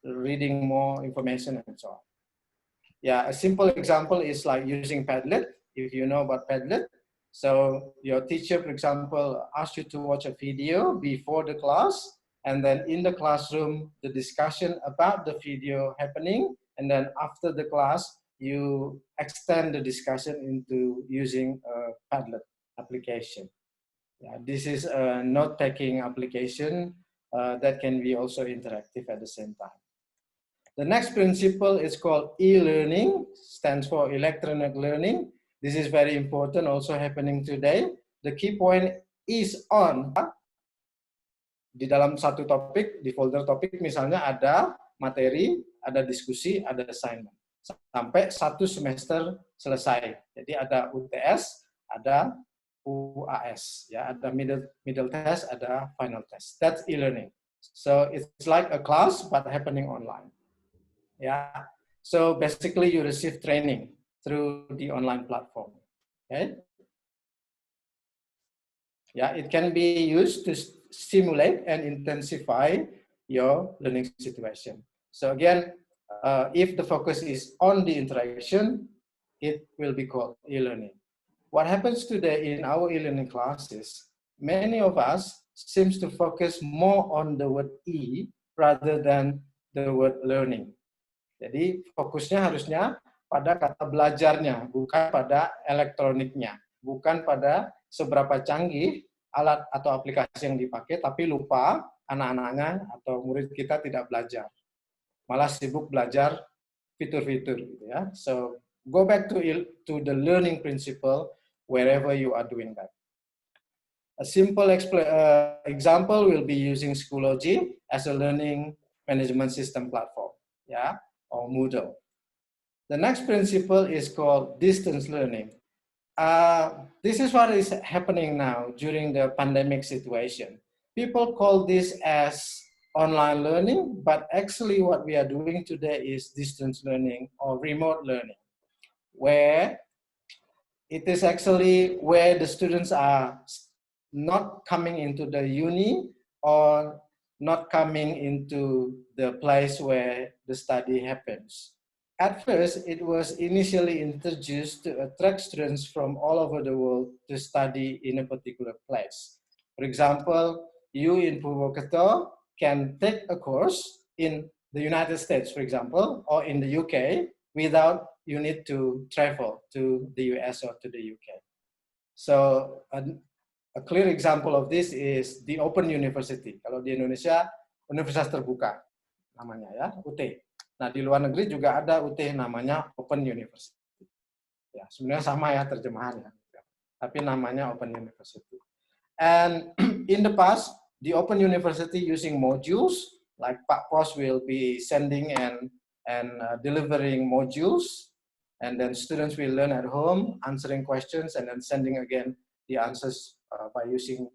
reading more information and so on. Yeah, a simple example is like using Padlet, if you know about Padlet. So your teacher, for example, asks you to watch a video before the class, and then in the classroom, the discussion about the video happening, and then after the class, you extend the discussion into using a Padlet application. Yeah, this is a note-taking application that can be also interactive at the same time. The next principle is called e-learning, stands for electronic learning. This is very important, also happening today. The key point is on. Di dalam satu topik, di folder topik misalnya ada materi, ada diskusi, ada assignment. Sampai satu semester selesai. Jadi ada UTS, ada UAS, ya, ada middle test, ada final test. That's e-learning. So it's like a class but happening online. Yeah, so basically you receive training through the online platform. Okay. Yeah, it can be used to stimulate and intensify your learning situation. So again, if the focus is on the interaction, it will be called e-learning. What happens today in our e-learning classes, many of us seems to focus more on the word e rather than the word learning. Jadi fokusnya harusnya pada kata belajarnya, bukan pada elektroniknya, bukan pada seberapa canggih alat atau aplikasi yang dipakai, tapi lupa anak-anaknya atau murid kita tidak belajar. Malah sibuk belajar fitur-fitur gitu ya. So go back to the learning principle wherever you are doing that. A simple example will be using Schoology as a learning management system platform. Yeah. Or Moodle. The next principle is called distance learning. This is what is happening now during the pandemic situation. People call this as online learning, but actually what we are doing today is distance learning or remote learning, where it is actually where the students are not coming into the uni or not coming into the place where the study happens. At first, it was initially introduced to attract students from all over the world to study in a particular place. For example, you in Purwokerto can take a course in the United States, for example, or in the UK without you need to travel to the US or to the UK. So a clear example of this is the Open University. Kalau di Indonesia, Universitas Terbuka namanya ya, UT. Nah, di luar negeri juga ada UT namanya Open University. Ya, sebenarnya sama ya terjemahannya. Tapi namanya Open University. And in the past, the Open University using modules, like Pak Pos will be sending and delivering modules, and then students will learn at home, answering questions, and then sending again the answers by using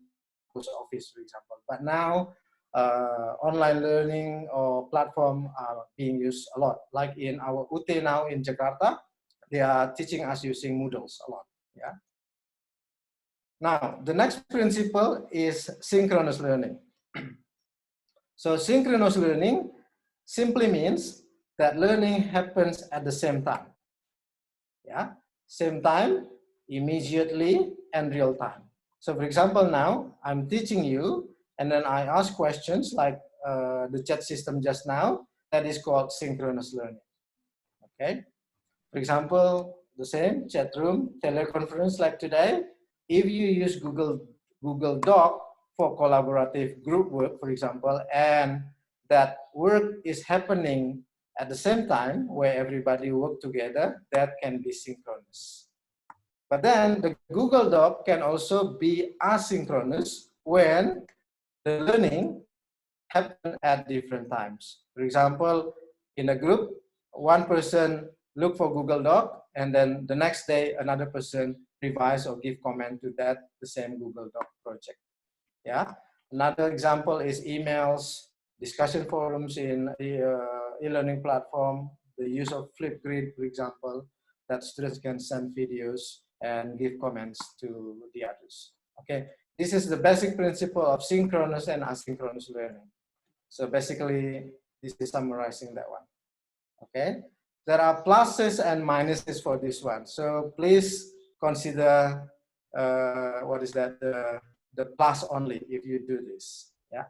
Post Office, for example. But now, online learning or platform are being used a lot. Like in our UT now in Jakarta, they are teaching us using Moodles a lot. Yeah. Now, the next principle is synchronous learning. So synchronous learning simply means that learning happens at the same time. Yeah, same time, immediately, and real time. So for example, now I'm teaching you, and then I ask questions like the chat system just now, that is called synchronous learning. Okay. For example, the same chat room, teleconference like today, if you use Google Doc for collaborative group work, for example, and that work is happening at the same time where everybody work together, that can be synchronous. But then the Google Doc can also be asynchronous when the learning happens at different times. For example, in a group, one person look for Google Doc, and then the next day another person revise or give comment to that the same Google Doc project. Yeah. Another example is emails, discussion forums in the e-learning platform, the use of Flipgrid, for example, that students can send videos and give comments to the others. Okay, this is the basic principle of synchronous and asynchronous learning. So basically, This is summarizing that one. Okay. There are pluses and minuses for this one. So please consider what is that, the plus only if you do this. Yeah.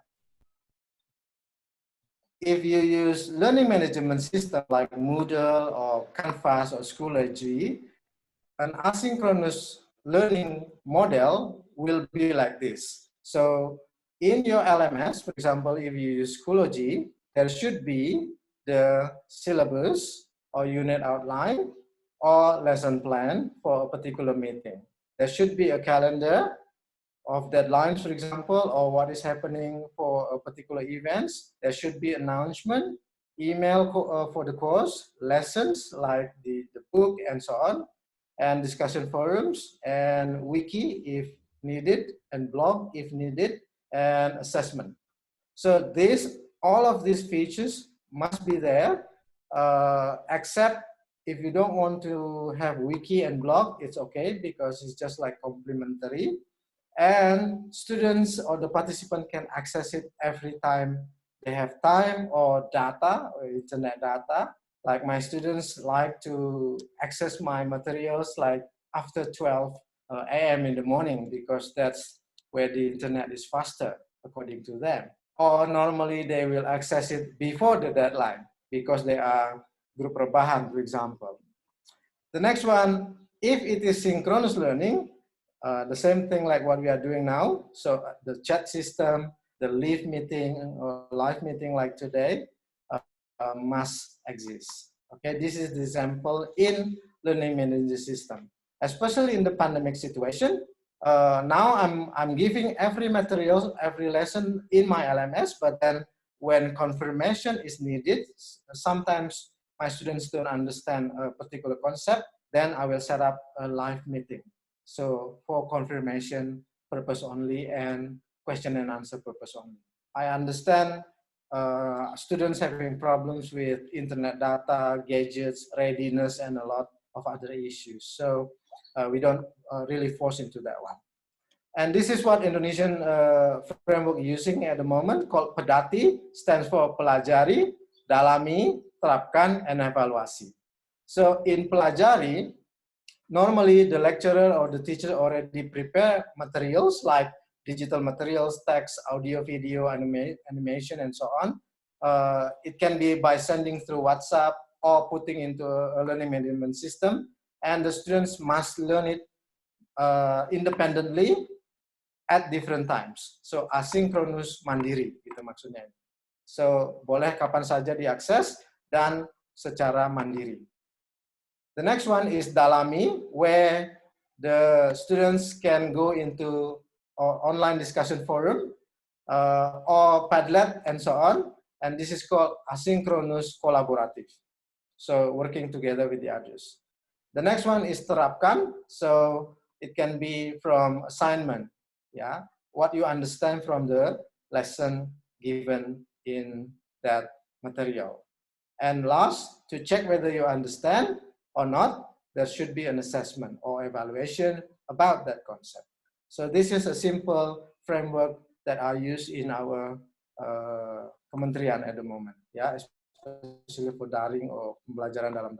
If you use learning management system like Moodle or Canvas or Schoology, an asynchronous learning model will be like this. So in your LMS, for example, if you use Schoology, there should be the syllabus or unit outline or lesson plan for a particular meeting. There should be a calendar of deadlines, for example, or what is happening for a particular events. There should be announcement, email for the course, lessons like the book and so on, and discussion forums, and wiki if needed, and blog if needed, and assessment. So all of these features must be there, except if you don't want to have wiki and blog, it's okay because it's just like complementary. And students or the participant can access it every time they have time or data or internet data. Like my students like to access my materials like after 12 a.m. in the morning because that's where the internet is faster according to them. Or normally they will access it before the deadline because they are group rebahan, for example. The next one, if it is synchronous learning, the same thing like what we are doing now. So the chat system, the live meeting or live meeting like today must exist. Okay, this is the example in learning management system. Especially in the pandemic situation, now I'm giving every material, every lesson in my LMS, but then when confirmation is needed, sometimes my students don't understand a particular concept, then I will set up a live meeting. So for confirmation purpose only and question and answer purpose only. I understand students having problems with internet data, gadgets, readiness, and a lot of other issues. So we don't really force into that one. And this is what Indonesian framework using at the moment called PEDATI, stands for pelajari, dalami, terapkan, and evaluasi. So in pelajari, normally the lecturer or the teacher already prepare materials like digital materials, text, audio, video, animation, and so on. It can be by sending through WhatsApp or putting into a learning management system, and the students must learn it independently at different times. So asynchronous mandiri gitu maksudnya. So boleh kapan saja diakses dan secara mandiri. The next one is Dalami, where the students can go into online discussion forum or Padlet and so on. And this is called asynchronous collaborative. So working together with the others. The next one is Terapkan. So it can be from assignment. Yeah, what you understand from the lesson given in that material. And last, to check whether you understand or not, there should be an assessment or evaluation about that concept. So this is a simple framework that are used in our kementerian at the moment, yeah, especially for daring or pembelajaran dalam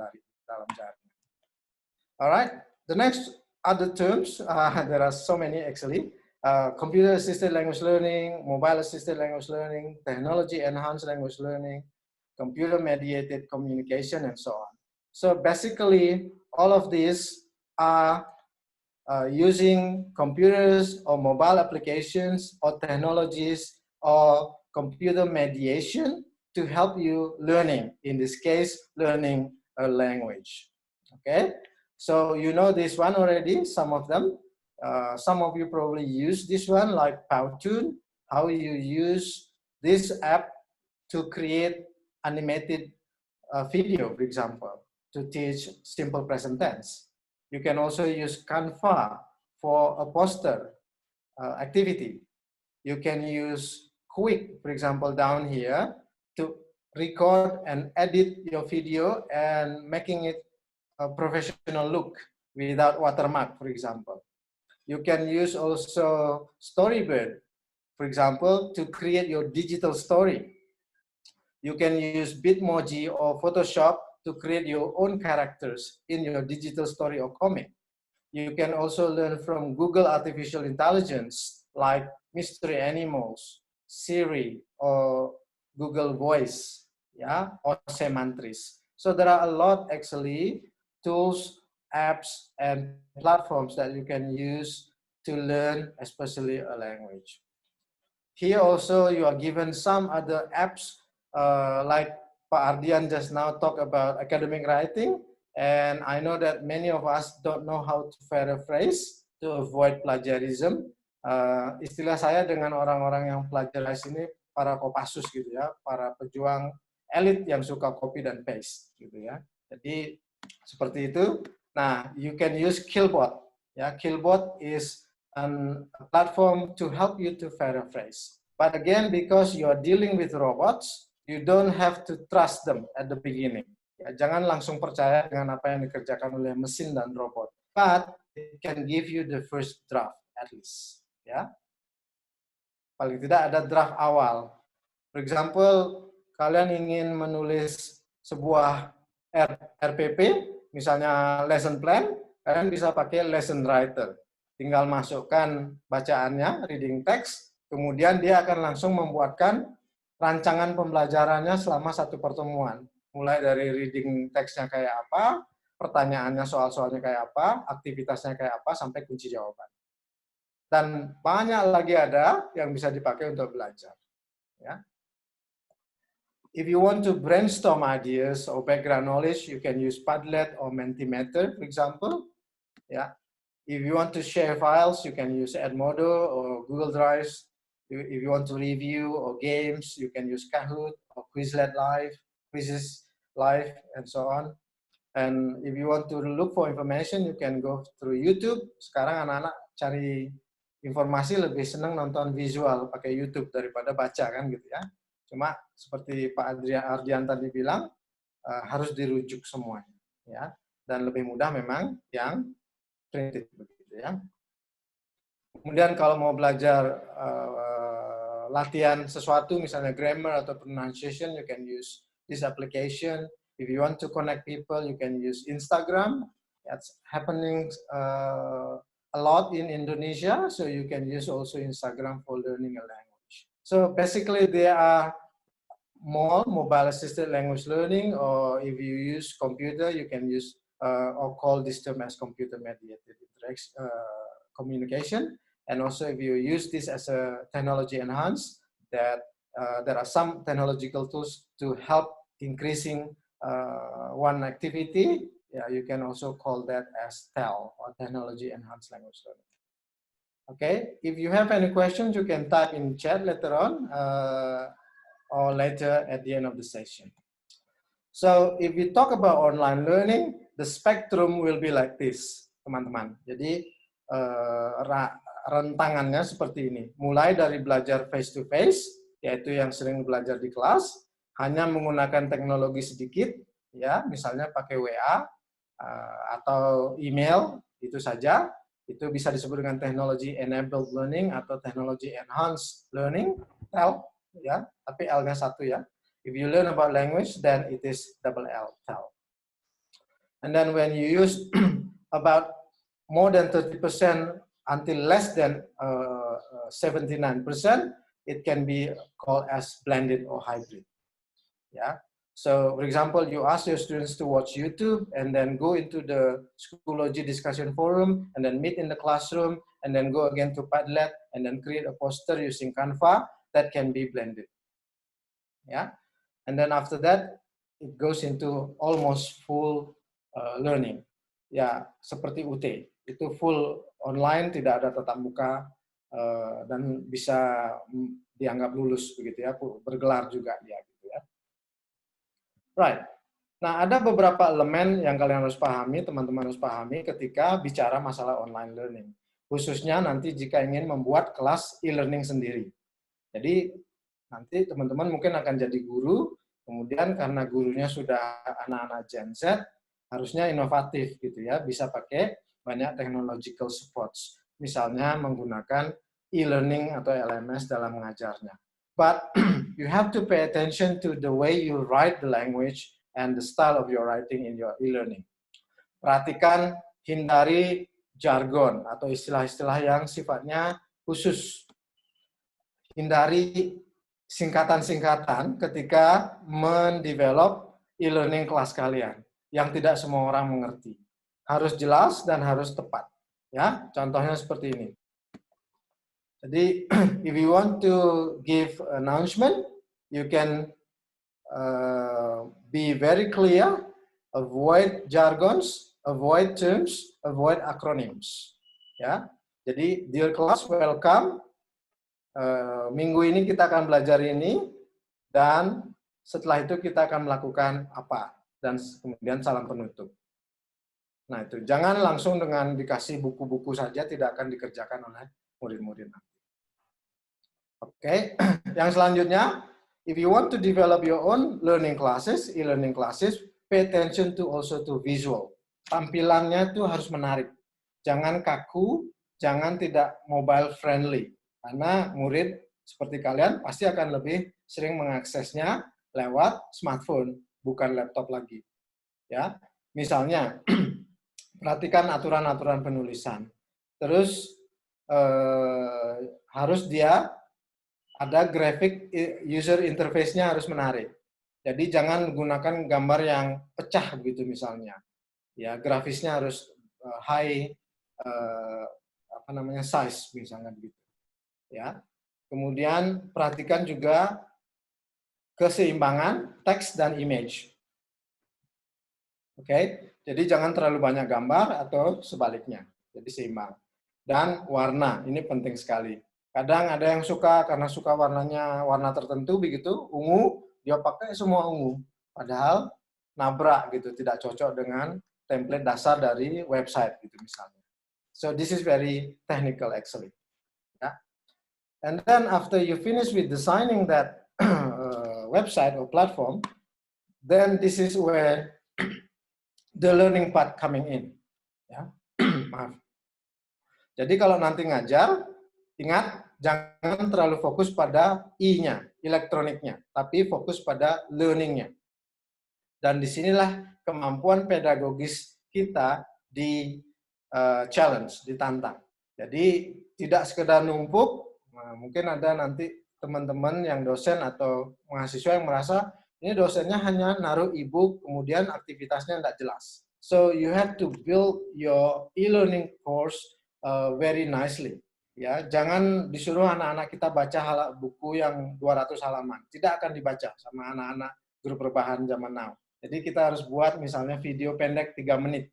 jaring. All right, the next other terms, there are so many actually. Computer-assisted language learning, mobile-assisted language learning, technology-enhanced language learning, computer-mediated communication, and so on. So basically, all of these are using computers or mobile applications or technologies or computer mediation to help you learning, in this case, learning a language. Okay, so you know this one already, some of them. Some of you probably use this one, like Powtoon, how you use this app to create animated video, for example, to teach simple present tense. You can also use Canva for a poster activity. You can use Quick, for example, down here to record and edit your video and making it a professional look without watermark, for example. You can use also Storybird, for example, to create your digital story. You can use Bitmoji or Photoshop to create your own characters in your digital story or comic. You can also learn from Google Artificial Intelligence, like Mystery Animals, Siri, or Google Voice, yeah, or Semantris. So there are a lot actually tools, apps, and platforms that you can use to learn, especially a language. Here also you are given some other apps like Pak Ardian just now talked about academic writing, and I know that many of us don't know how to paraphrase to avoid plagiarism. Istilah saya dengan orang-orang yang plagiaris ini para Kopassus gitu ya, para pejuang elit yang suka copy dan paste gitu ya. Jadi seperti itu. Nah, you can use Killbot. Ya, Killbot is a platform to help you to paraphrase. But again, because you are dealing with robots, you don't have to trust them at the beginning. Ya, jangan langsung percaya dengan apa yang dikerjakan oleh mesin dan robot. But it can give you the first draft at least. Ya, paling tidak ada draft awal. For example, kalian ingin menulis sebuah RPP, misalnya lesson plan, kalian bisa pakai lesson writer. Tinggal masukkan bacaannya, reading text, kemudian dia akan langsung membuatkan rancangan pembelajarannya selama satu pertemuan. Mulai dari reading text-nya kayak apa, pertanyaannya soal-soalnya kayak apa, aktivitasnya kayak apa, sampai kunci jawaban. Dan banyak lagi ada yang bisa dipakai untuk belajar. Ya. If you want to brainstorm ideas or background knowledge, you can use Padlet or Mentimeter, for example. Yeah. If you want to share files, you can use Edmodo or Google Drive. If you want to review or games, you can use Kahoot or Quizlet Live, Quizzes Live, and so on. And if you want to look for information, you can go through YouTube. Sekarang anak-anak cari informasi lebih senang nonton visual pakai YouTube daripada baca kan gitu ya. Cuma seperti Pak Ardian tadi bilang, harus dirujuk semuanya, ya. Dan lebih mudah memang yang printed begitu ya. Kemudian kalau mau belajar latihan sesuatu, misalnya grammar atau pronunciation, you can use this application. If you want to connect people, you can use Instagram. That's happening a lot in Indonesia, so you can use also Instagram for learning a language. So basically, there are more mobile assisted language learning, or if you use computer, you can use or call this term as computer mediated communication. And also if you use this as a technology enhanced, that there are some technological tools to help increasing one activity. Yeah, you can also call that as TEL, or technology enhanced language learning. Okay, if you have any questions, you can type in chat later on or later at the end of the session. So if we talk about online learning, the spectrum will be like this, teman-teman. Jadi rentangannya seperti ini. Mulai dari belajar face to face, yaitu yang sering belajar di kelas, hanya menggunakan teknologi sedikit, ya, misalnya pakai WA atau email, itu saja. Itu bisa disebut dengan teknologi enabled learning atau teknologi enhanced learning, TEL, ya, tapi L-nya satu ya. If you learn about language, then it is double L, TEL. And then when you use about more than 30% until less than 79%, it can be called as blended or hybrid. Yeah. So, for example, you ask your students to watch YouTube and then go into the Schoology discussion forum and then meet in the classroom and then go again to Padlet and then create a poster using Canva. That can be blended. Yeah. And then after that, it goes into almost full learning. Ya, seperti UT. Itu full online, tidak ada tatap muka, dan bisa dianggap lulus begitu ya, bergelar juga dia gitu ya. Right. Nah, ada beberapa elemen yang kalian harus pahami, teman-teman harus pahami ketika bicara masalah online learning. Khususnya nanti jika ingin membuat kelas e-learning sendiri. Jadi nanti teman-teman mungkin akan jadi guru, kemudian karena gurunya sudah anak-anak Gen Z, harusnya inovatif gitu ya, bisa pakai banyak technological supports. Misalnya menggunakan e-learning atau LMS dalam mengajarnya. But you have to pay attention to the way you write the language and the style of your writing in your e-learning. Perhatikan, hindari jargon atau istilah-istilah yang sifatnya khusus. Hindari singkatan-singkatan ketika mendevelop e-learning kelas kalian yang tidak semua orang mengerti. Harus jelas dan harus tepat. Ya, contohnya seperti ini. Jadi, if you want to give announcement, you can be very clear, avoid jargons, avoid terms, avoid acronyms. Ya, jadi dear class, welcome. Minggu ini kita akan belajar ini, dan setelah itu kita akan melakukan apa, dan kemudian salam penutup. Nah itu, jangan langsung dengan dikasih buku-buku saja, tidak akan dikerjakan oleh murid-murid. Oke, yang selanjutnya, if you want to develop your own learning classes, e-learning classes, pay attention to also to visual. Tampilannya itu harus menarik. Jangan kaku, jangan tidak mobile friendly. Karena murid seperti kalian pasti akan lebih sering mengaksesnya lewat smartphone, bukan laptop lagi. Ya, misalnya, perhatikan aturan-aturan penulisan. Terus harus dia ada grafik user interface-nya harus menarik. Jadi jangan menggunakan gambar yang pecah gitu misalnya. Ya, grafisnya harus high size misalnya begitu. Ya. Kemudian perhatikan juga keseimbangan teks dan image. Oke. Jadi jangan terlalu banyak gambar atau sebaliknya. Jadi seimbang. Dan warna, ini penting sekali. Kadang ada yang suka karena suka warnanya warna tertentu begitu, ungu, dia pakai semua ungu. Padahal nabrak gitu, tidak cocok dengan template dasar dari website gitu misalnya. So this is very technical actually. Yeah. And then after you finish with designing that website or platform, then this is where the learning part coming in. Ya. Maaf. Jadi kalau nanti ngajar, ingat, jangan terlalu fokus pada I-nya, elektroniknya, tapi fokus pada learning-nya. Dan disinilah kemampuan pedagogis kita di challenge, ditantang. Jadi tidak sekedar numpuk, nah, mungkin ada nanti teman-teman yang dosen atau mahasiswa yang merasa ini dosennya hanya naruh e-book, kemudian aktivitasnya tidak jelas. So you have to build your e-learning course very nicely. Ya, jangan disuruh anak-anak kita baca buku yang 200 halaman. Tidak akan dibaca sama anak-anak grup rebahan zaman now. Jadi kita harus buat misalnya video pendek 3 menit.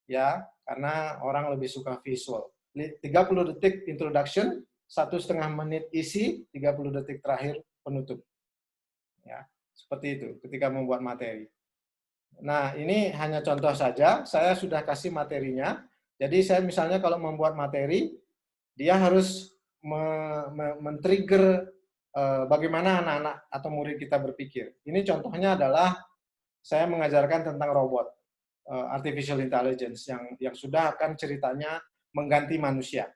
Ya, karena orang lebih suka visual. 30 detik introduction, 1,5 menit isi, 30 detik terakhir penutup. Ya, seperti itu ketika membuat materi. Nah, ini hanya contoh saja. Saya sudah kasih materinya. Jadi saya misalnya kalau membuat materi, dia harus men-trigger bagaimana anak-anak atau murid kita berpikir. Ini contohnya adalah saya mengajarkan tentang robot, artificial intelligence, yang sudah akan ceritanya mengganti manusia.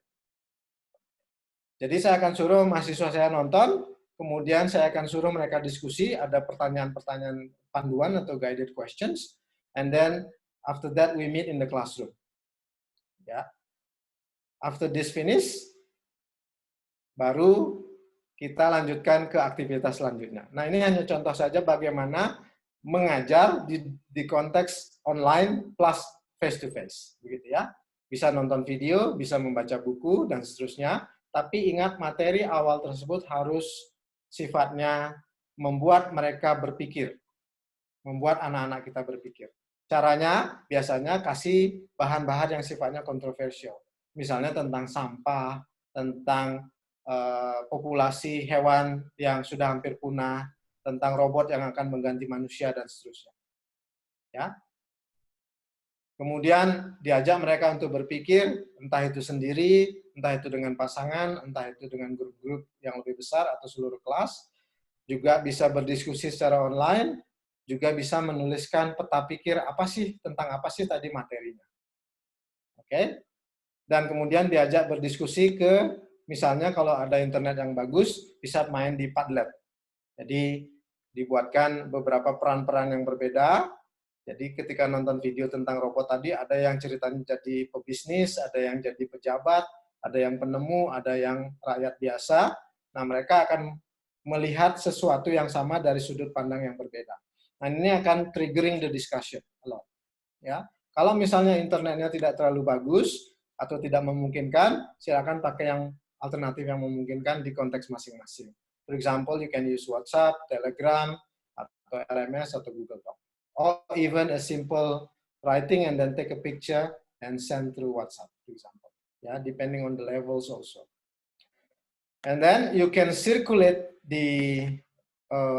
Jadi saya akan suruh mahasiswa saya nonton, kemudian saya akan suruh mereka diskusi, ada pertanyaan-pertanyaan panduan atau guided questions, and then after that we meet in the classroom. Ya. After this finish, baru kita lanjutkan ke aktivitas selanjutnya. Nah, ini hanya contoh saja bagaimana mengajar di konteks online plus face-to-face. Begitu ya. Bisa nonton video, bisa membaca buku, dan seterusnya. Tapi ingat, materi awal tersebut harus sifatnya membuat mereka berpikir. Membuat anak-anak kita berpikir. Caranya, biasanya kasih bahan-bahan yang sifatnya kontroversial. Misalnya tentang sampah, tentang populasi hewan yang sudah hampir punah, tentang robot yang akan mengganti manusia, dan seterusnya. Ya. Kemudian diajak mereka untuk berpikir, entah itu sendiri, entah itu dengan pasangan, entah itu dengan grup-grup yang lebih besar atau seluruh kelas. Juga bisa berdiskusi secara online, juga bisa menuliskan peta pikir tentang apa sih tadi materinya. Oke? Dan kemudian diajak berdiskusi ke, misalnya kalau ada internet yang bagus, bisa main di Padlet. Jadi dibuatkan beberapa peran-peran yang berbeda. Jadi ketika nonton video tentang robot tadi, ada yang ceritanya jadi pebisnis, ada yang jadi pejabat, ada yang penemu, ada yang rakyat biasa. Nah, mereka akan melihat sesuatu yang sama dari sudut pandang yang berbeda. Nah, ini akan triggering the discussion a lot. Ya. Kalau misalnya internetnya tidak terlalu bagus atau tidak memungkinkan, silakan pakai yang alternatif yang memungkinkan di konteks masing-masing. For example, you can use WhatsApp, Telegram, atau RMS atau Google Doc. Or even a simple writing and then take a picture and send through WhatsApp, for example. Yeah, depending on the levels also. And then you can circulate the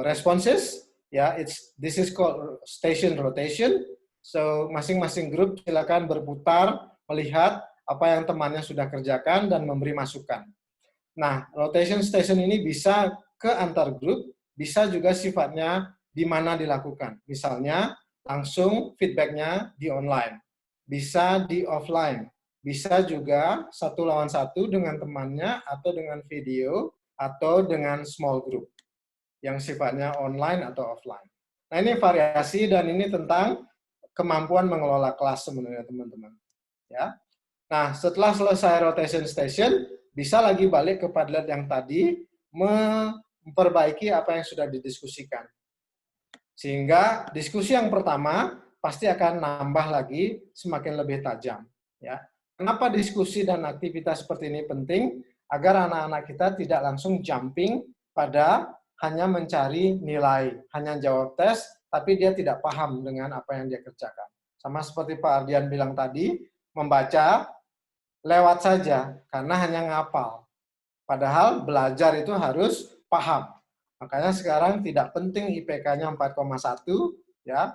responses. Yeah, this is called station rotation. So masing-masing grup silakan berputar melihat apa yang temannya sudah kerjakan dan memberi masukan. Nah, rotation station ini bisa ke antar grup, bisa juga sifatnya di mana dilakukan. Misalnya, langsung feedback-nya di online. Bisa di offline. Bisa juga 1-lawan-1 dengan temannya, atau dengan video, atau dengan small group. Yang sifatnya online atau offline. Nah, ini variasi dan ini tentang kemampuan mengelola kelas sebenarnya, teman-teman. Ya. Nah, setelah selesai rotation station, bisa lagi balik ke Padlet yang tadi, memperbaiki apa yang sudah didiskusikan. Sehingga diskusi yang pertama pasti akan nambah lagi semakin lebih tajam. Ya. Kenapa diskusi dan aktivitas seperti ini penting? Agar anak-anak kita tidak langsung jumping pada hanya mencari nilai, hanya jawab tes, tapi dia tidak paham dengan apa yang dia kerjakan. Sama seperti Pak Ardian bilang tadi, membaca lewat saja, karena hanya ngapal. Padahal belajar itu harus paham. Makanya sekarang tidak penting IPK-nya 4,1, ya,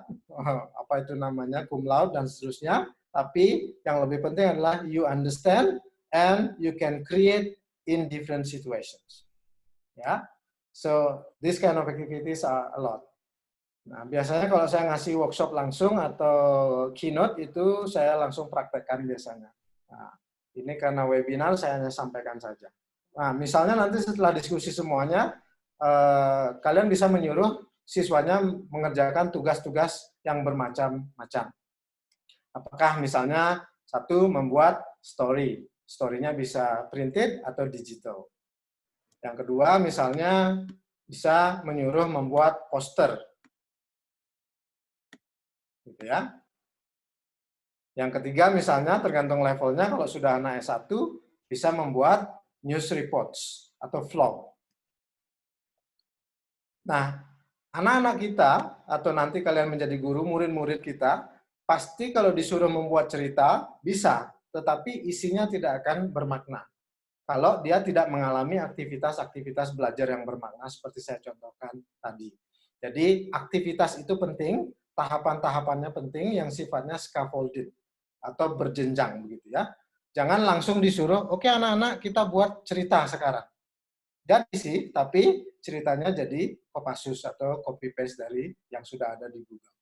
apa itu namanya, cum laude dan seterusnya, tapi yang lebih penting adalah you understand and you can create in different situations. Ya, so this kind of activities are a lot. Nah, biasanya kalau saya ngasih workshop langsung atau keynote itu saya langsung praktekkan biasanya. Nah, ini karena webinar saya hanya sampaikan saja. Nah, misalnya nanti setelah diskusi semuanya, kalian bisa menyuruh siswanya mengerjakan tugas-tugas yang bermacam-macam. Apakah misalnya satu membuat story, story-nya bisa printed atau digital. Yang kedua misalnya bisa menyuruh membuat poster, gitu ya. Yang ketiga misalnya tergantung levelnya, kalau sudah anak S1 bisa membuat news reports atau vlog. Nah, anak-anak kita atau nanti kalian menjadi guru, murid-murid kita, pasti kalau disuruh membuat cerita bisa, tetapi isinya tidak akan bermakna. Kalau dia tidak mengalami aktivitas-aktivitas belajar yang bermakna seperti saya contohkan tadi. Jadi aktivitas itu penting, tahapan-tahapannya penting yang sifatnya scaffolded atau berjenjang begitu ya. Jangan langsung disuruh, oke anak-anak kita buat cerita sekarang. Jadi sih, tapi ceritanya jadi Kopassus atau copy paste dari yang sudah ada di Google.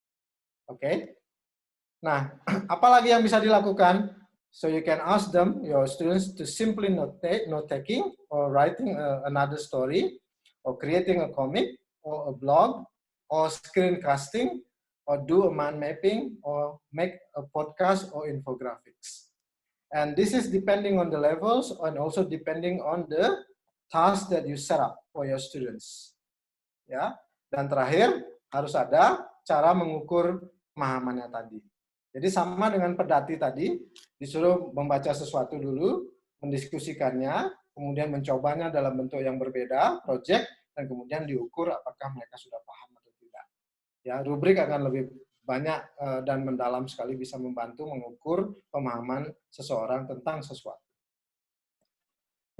Oke. Nah, apalagi yang bisa dilakukan? So you can ask them, your students, to simply note taking or writing another story, or creating a comic, or a blog, or screencasting, or do a mind mapping, or make a podcast or infographics. And this is depending on the levels and also depending on the task that you set up for your students. Ya. Dan terakhir harus ada cara mengukur pemahamannya tadi. Jadi sama dengan pedati tadi, disuruh membaca sesuatu dulu, mendiskusikannya, kemudian mencobanya dalam bentuk yang berbeda, project, dan kemudian diukur apakah mereka sudah paham atau tidak. Ya, rubrik akan lebih banyak dan mendalam sekali bisa membantu mengukur pemahaman seseorang tentang sesuatu.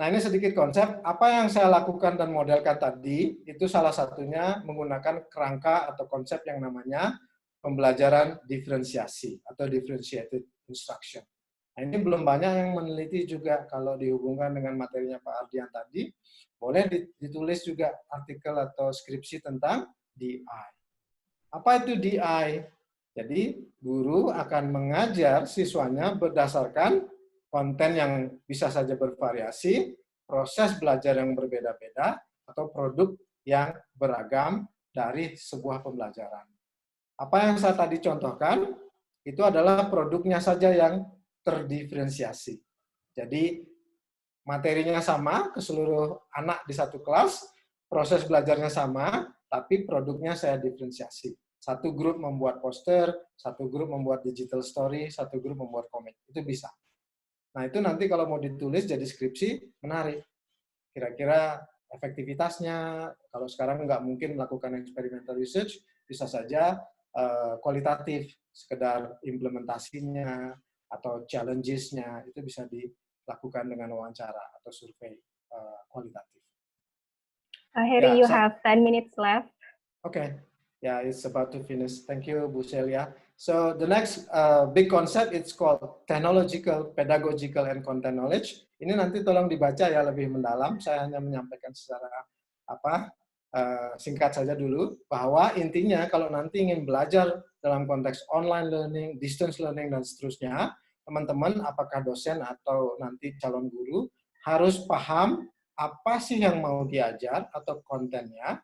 Nah, ini sedikit konsep. Apa yang saya lakukan dan modelkan tadi, itu salah satunya menggunakan kerangka atau konsep yang namanya pembelajaran diferensiasi atau differentiated instruction. Nah, ini belum banyak yang meneliti juga kalau dihubungkan dengan materinya Pak Ardian tadi. Boleh ditulis juga artikel atau skripsi tentang DI. Apa itu DI? Jadi, guru akan mengajar siswanya berdasarkan konten yang bisa saja bervariasi, proses belajar yang berbeda-beda, atau produk yang beragam dari sebuah pembelajaran. Apa yang saya tadi contohkan, itu adalah produknya saja yang terdiferensiasi. Jadi, materinya sama ke seluruh anak di satu kelas, proses belajarnya sama, tapi produknya saya diferensiasi. Satu grup membuat poster, satu grup membuat digital story, satu grup membuat komik. Itu bisa. Nah, itu nanti kalau mau ditulis jadi skripsi, menarik. Kira-kira efektivitasnya, kalau sekarang nggak mungkin melakukan experimental research, bisa saja kualitatif, sekedar implementasinya, atau challenges-nya, itu bisa dilakukan dengan wawancara atau survei kualitatif. Heri, you have 10 minutes left. Okay. Yeah, it's about to finish. Thank you, Bu Celia. So the next big concept, it's called technological, pedagogical, and content knowledge. Ini nanti tolong dibaca ya lebih mendalam. Saya hanya menyampaikan secara singkat saja dulu, bahwa intinya kalau nanti ingin belajar dalam konteks online learning, distance learning, dan seterusnya, teman-teman, apakah dosen atau nanti calon guru, harus paham apa sih yang mau diajar atau kontennya,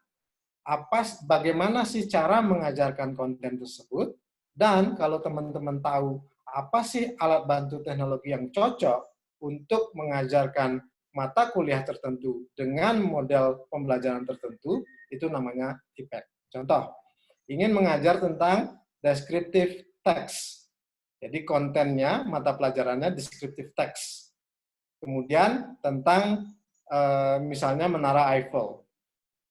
bagaimana sih cara mengajarkan konten tersebut, dan kalau teman-teman tahu apa sih alat bantu teknologi yang cocok untuk mengajarkan mata kuliah tertentu dengan model pembelajaran tertentu, itu namanya TPEC. Contoh, ingin mengajar tentang descriptive text. Jadi kontennya, mata pelajarannya descriptive text. Kemudian tentang misalnya Menara Eiffel.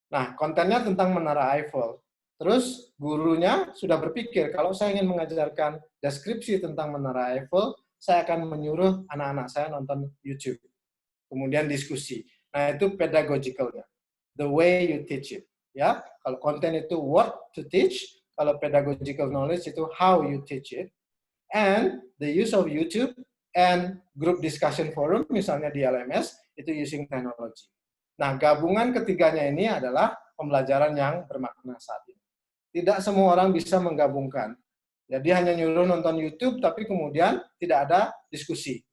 Nah, kontennya tentang Menara Eiffel. Terus gurunya sudah berpikir, kalau saya ingin mengajarkan deskripsi tentang Menara Eiffel, saya akan menyuruh anak-anak saya nonton YouTube. Kemudian diskusi. Nah, itu pedagogicalnya. The way you teach it. Ya, kalau konten itu what to teach, kalau pedagogical knowledge itu how you teach it. And the use of YouTube and group discussion forum, misalnya di LMS, itu using technology. Nah, gabungan ketiganya ini adalah pembelajaran yang bermakna saat ini. Tidak semua orang bisa menggabungkan. Jadi hanya nyuruh nonton YouTube, tapi kemudian tidak ada diskusi.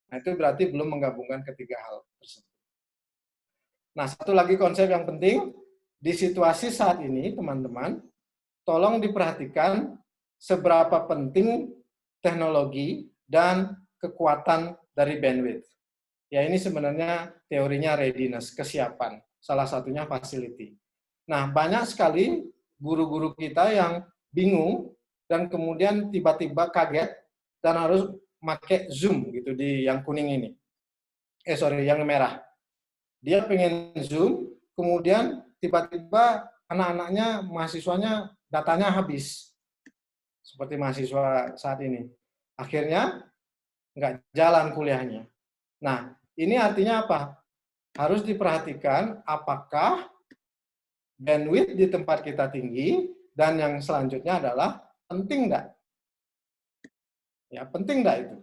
Nah, itu berarti belum menggabungkan ketiga hal tersebut. Nah, satu lagi konsep yang penting, di situasi saat ini, teman-teman, tolong diperhatikan seberapa penting teknologi dan kekuatan dari bandwidth. Ya, ini sebenarnya teorinya readiness, kesiapan. Salah satunya facility. Nah, banyak sekali guru-guru kita yang bingung dan kemudian tiba-tiba kaget dan harus pakai Zoom gitu di yang kuning ini. Yang merah. Dia pengen Zoom, kemudian tiba-tiba anak-anaknya, mahasiswanya datanya habis. Seperti mahasiswa saat ini. Akhirnya nggak jalan kuliahnya. Nah, ini artinya apa? Harus diperhatikan apakah bandwidth di tempat kita tinggi, dan yang selanjutnya adalah penting nggak? Ya, penting nggak itu?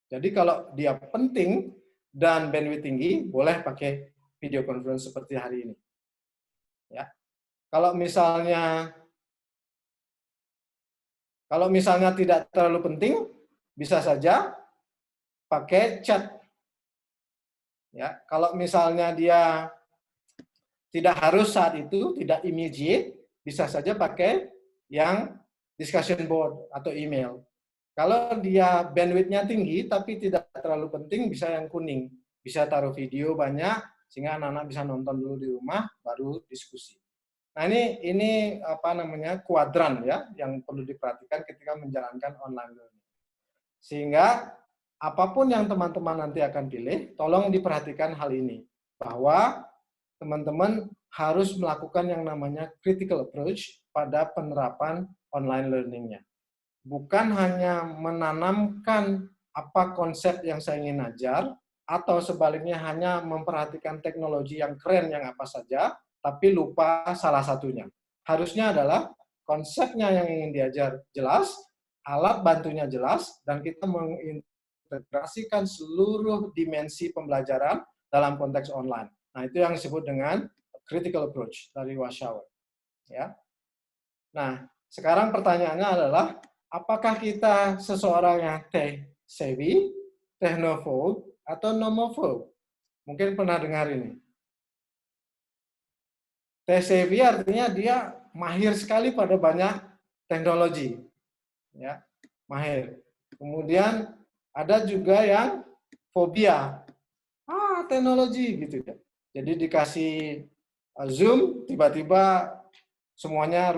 Jadi kalau dia penting dan bandwidth tinggi, boleh pakai video conference seperti hari ini. Ya. Kalau misalnya tidak terlalu penting, bisa saja pakai chat. Ya, kalau misalnya dia tidak harus saat itu, tidak immediate, bisa saja pakai yang discussion board atau email. Kalau dia bandwidth-nya tinggi tapi tidak terlalu penting, bisa yang kuning. Bisa taruh video banyak sehingga anak-anak bisa nonton dulu di rumah baru diskusi. Nah, ini apa namanya? Kuadran ya yang perlu diperhatikan ketika menjalankan online learning. Sehingga apapun yang teman-teman nanti akan pilih, tolong diperhatikan hal ini bahwa teman-teman harus melakukan yang namanya critical approach pada penerapan online learning-nya. Bukan hanya menanamkan apa konsep yang saya ingin ajar, atau sebaliknya hanya memperhatikan teknologi yang keren yang apa saja, tapi lupa salah satunya. Harusnya adalah konsepnya yang ingin diajar jelas, alat bantunya jelas, dan kita mengintegrasikan seluruh dimensi pembelajaran dalam konteks online. Nah, itu yang disebut dengan critical approach dari Warshauer. Ya. Nah, sekarang pertanyaannya adalah, apakah kita seseorang yang tech-savvy, technophobe, atau nomophobe? Mungkin pernah dengar ini. tech savvy artinya dia mahir sekali pada banyak teknologi, ya, mahir. Kemudian ada juga yang fobia, teknologi gitu ya. Jadi dikasih Zoom, tiba-tiba semuanya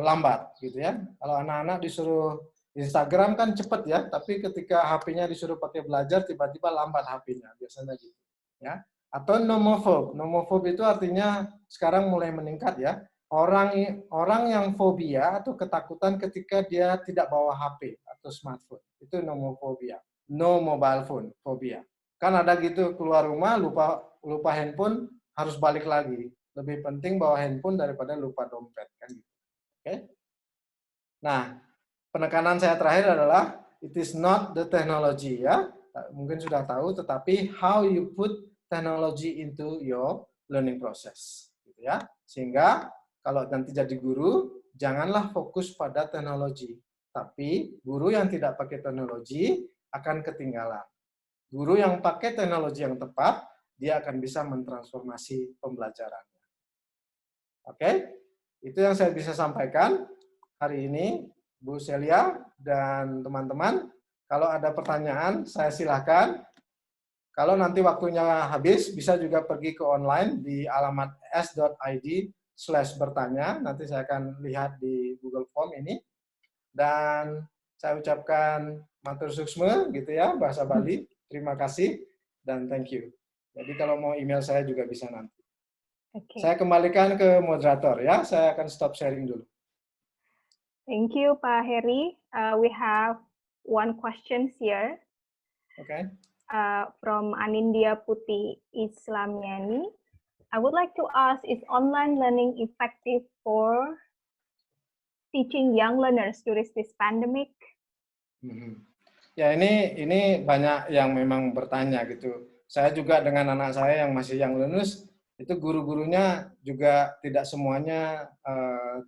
lambat gitu ya. Kalau anak-anak disuruh Instagram kan cepet ya, tapi ketika HP-nya disuruh pakai belajar, tiba-tiba lambat HP-nya, biasanya gitu. Ya. Atau nomophobe. Nomophobe itu artinya sekarang mulai meningkat ya. Orang yang fobia atau ketakutan ketika dia tidak bawa HP atau smartphone. Itu nomofobia. No mobile phone phobia. Kan ada gitu, keluar rumah lupa handphone, harus balik lagi. Lebih penting bawa handphone daripada lupa dompet kan gitu. Oke? Nah, penekanan saya terakhir adalah it is not the technology ya. Mungkin sudah tahu, tetapi how you put technology into your learning process gitu ya. Sehingga kalau nanti jadi guru, janganlah fokus pada teknologi, tapi guru yang tidak pakai teknologi akan ketinggalan. Guru yang pakai teknologi yang tepat, dia akan bisa mentransformasi pembelajaran. Oke, itu yang saya bisa sampaikan hari ini, Bu Celia dan teman-teman. Kalau ada pertanyaan, saya silakan. Kalau nanti waktunya habis, bisa juga pergi ke online di alamat s.id/bertanya. Nanti saya akan lihat di Google Form ini. Dan saya ucapkan matur suksma, gitu ya, bahasa Bali. Terima kasih dan thank you. Jadi kalau mau email saya juga bisa nanti. Okay. Saya kembalikan ke moderator ya. Saya akan stop sharing dulu. Thank you, Pak Heri. We have one question here. Okay. From Anindya Putih Islamiani. I would like to ask, is online learning effective for teaching young learners during this pandemic? Ya, ini banyak yang memang bertanya gitu. Saya juga dengan anak saya yang masih young learners, itu guru-gurunya juga tidak semuanya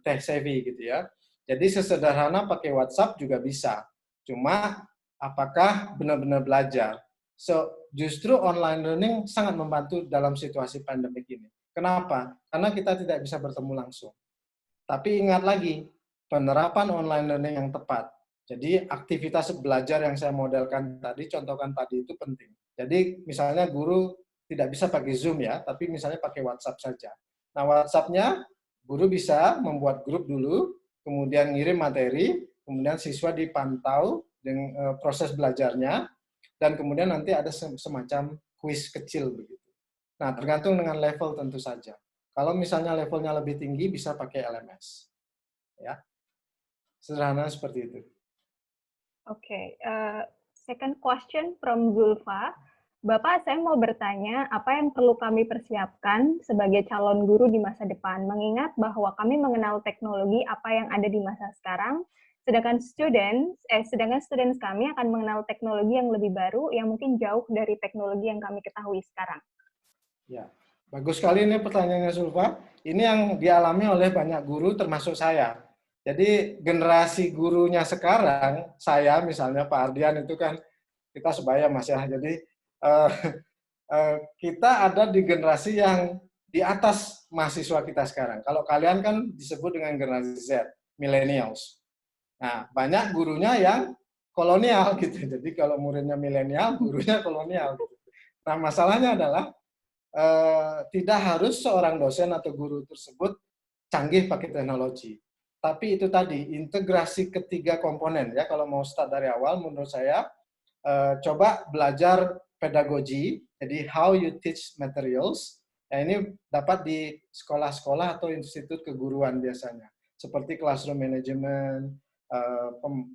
tech savvy gitu ya. Jadi sesederhana pakai WhatsApp juga bisa. Cuma apakah benar-benar belajar? So, justru online learning sangat membantu dalam situasi pandemik ini. Kenapa? Karena kita tidak bisa bertemu langsung. Tapi ingat lagi, penerapan online learning yang tepat. Jadi aktivitas belajar yang saya modelkan tadi, contohkan tadi itu penting. Jadi misalnya guru tidak bisa pakai Zoom ya, tapi misalnya pakai WhatsApp saja. Nah, WhatsApp-nya guru bisa membuat grup dulu, kemudian ngirim materi, kemudian siswa dipantau dengan proses belajarnya, dan kemudian nanti ada semacam kuis kecil begitu. Nah, tergantung dengan level tentu saja. Kalau misalnya levelnya lebih tinggi, bisa pakai LMS. Ya, sederhana seperti itu. Oke, second question from Zulfa. Bapak, saya mau bertanya, apa yang perlu kami persiapkan sebagai calon guru di masa depan, mengingat bahwa kami mengenal teknologi apa yang ada di masa sekarang, sedangkan students kami akan mengenal teknologi yang lebih baru, yang mungkin jauh dari teknologi yang kami ketahui sekarang. Ya, bagus sekali ini pertanyaannya Zulfa. Ini yang dialami oleh banyak guru, termasuk saya. Jadi generasi gurunya sekarang, saya misalnya Pak Ardian itu kan kita sebaya Mas ya. Jadi kita ada di generasi yang di atas mahasiswa kita sekarang. Kalau kalian kan disebut dengan generasi Z, millennials. Nah, banyak gurunya yang kolonial gitu. Jadi kalau muridnya milenial, gurunya kolonial. Gitu. Nah, masalahnya adalah tidak harus seorang dosen atau guru tersebut canggih pakai teknologi. Tapi itu tadi, integrasi ketiga komponen. Ya, kalau mau start dari awal, menurut saya, coba belajar pedagogi, jadi how you teach materials. Nah, ini dapat di sekolah-sekolah atau institut keguruan biasanya. Seperti classroom management,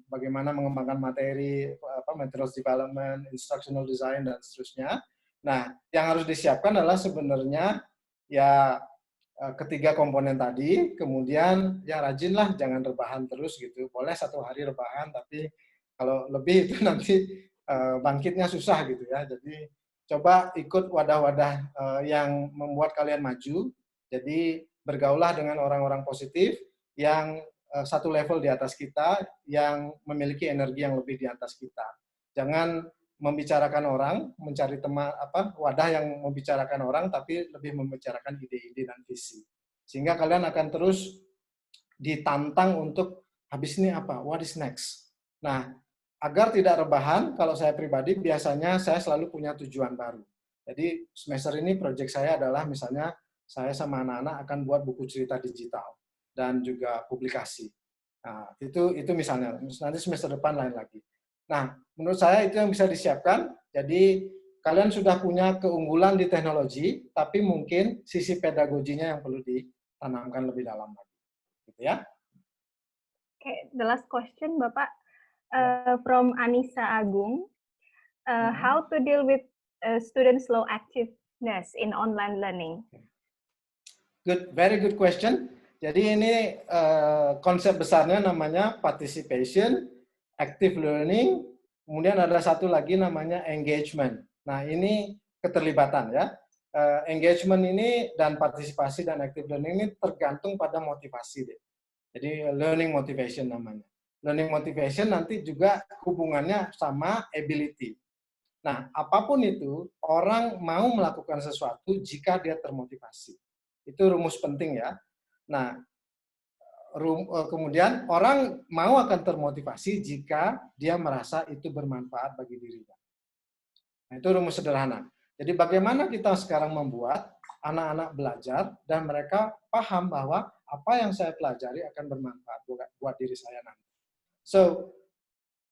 bagaimana mengembangkan materi, materials development, instructional design, dan seterusnya. Nah, yang harus disiapkan adalah sebenarnya ya ketiga komponen tadi, kemudian ya rajinlah, jangan rebahan terus gitu. Boleh 1 hari rebahan, tapi kalau lebih itu nanti bangkitnya susah gitu ya. Jadi coba ikut wadah-wadah yang membuat kalian maju. Jadi bergaulah dengan orang-orang positif yang satu level di atas kita, yang memiliki energi yang lebih di atas kita. Jangan membicarakan orang, mencari teman wadah yang membicarakan orang, tapi lebih membicarakan ide-ide dan visi. Sehingga kalian akan terus ditantang untuk habis ini apa, what is next. Nah, agar tidak rebahan, kalau saya pribadi biasanya saya selalu punya tujuan baru. Jadi semester ini proyek saya adalah misalnya saya sama anak-anak akan buat buku cerita digital dan juga publikasi. Nah, itu misalnya, nanti semester depan lain lagi. Nah, menurut saya itu yang bisa disiapkan. Jadi kalian sudah punya keunggulan di teknologi, tapi mungkin sisi pedagoginya yang perlu ditanamkan lebih dalam lagi. Gitu ya. Okay, the last question, Bapak, from Anissa Agung. How to deal with students' low activeness in online learning? Good, very good question. Jadi ini konsep besarnya namanya participation, active learning, kemudian ada satu lagi namanya engagement. Nah ini keterlibatan ya. Engagement ini dan partisipasi dan active learning ini tergantung pada motivasi deh. Jadi learning motivation namanya. Learning motivation nanti juga hubungannya sama ability. Nah, apapun itu, orang mau melakukan sesuatu jika dia termotivasi. Itu rumus penting ya. Nah, kemudian orang mau akan termotivasi jika dia merasa itu bermanfaat bagi dirinya. Nah, itu rumus sederhana. Jadi bagaimana kita sekarang membuat anak-anak belajar dan mereka paham bahwa apa yang saya pelajari akan bermanfaat buat diri saya nanti. So,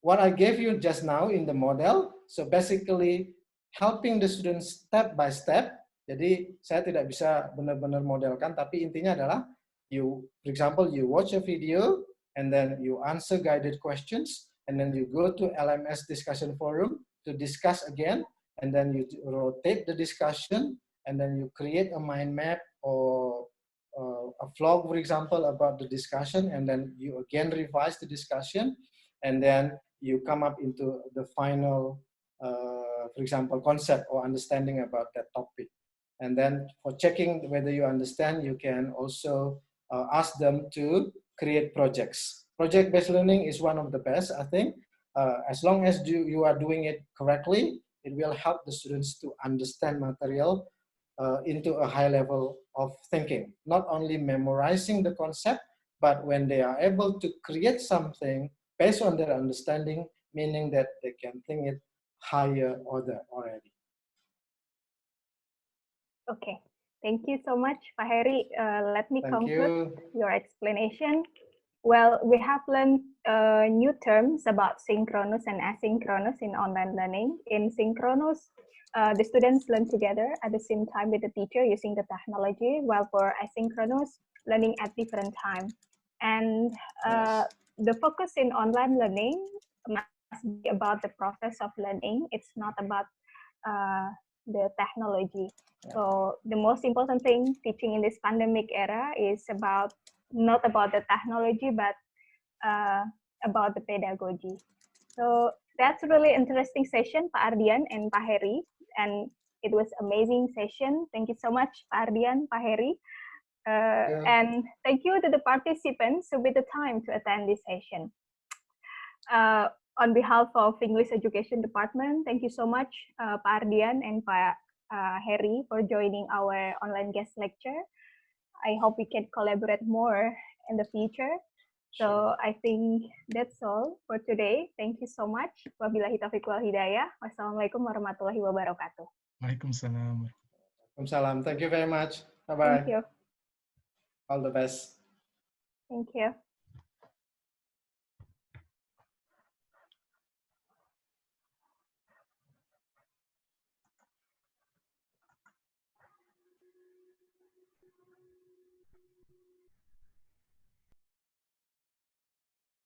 what I gave you just now in the model, so basically helping the students step by step. Jadi saya tidak bisa benar-benar modelkan, tapi intinya adalah for example, you watch a video and then you answer guided questions, and then you go to LMS discussion forum to discuss again, and then you rotate the discussion, and then you create a mind map or a vlog, for example, about the discussion, and then you again revise the discussion, and then you come up into the final, for example, concept or understanding about that topic. And then for checking whether you understand, you can also ask them to create projects. Project-based learning is one of the best, I think. As long as you are doing it correctly, it will help the students to understand material into a high level of thinking. Not only memorizing the concept, but when they are able to create something based on their understanding, meaning that they can think it higher order already. Okay, thank you so much, Pak Heri. Let me conclude your explanation. Well, we have learned new terms about synchronous and asynchronous in online learning. In synchronous, the students learn together at the same time with the teacher using the technology, while for asynchronous, learning at different time. And the focus in online learning must be about the process of learning. It's not about the technology. So the most important thing teaching in this pandemic era is not about the technology, but about the pedagogy. So that's a really interesting session, Pak Ardian and Pak Heri, and it was amazing session. Thank you so much, Pak Ardian, Pak Heri. And thank you to the participants who took the time to attend this session. On behalf of English Education Department, thank you so much, Pak Ardian and Pak Heri, for joining our online guest lecture. I hope we can collaborate more in the future. So I think that's all for today. Thank you so much. Wabillahi taufiq wal hidayah. Wassalamualaikum warahmatullahi wabarakatuh. Waalaikumsalam. Waalaikumsalam. Thank you very much. Bye-bye. Thank you. All the best. Thank you.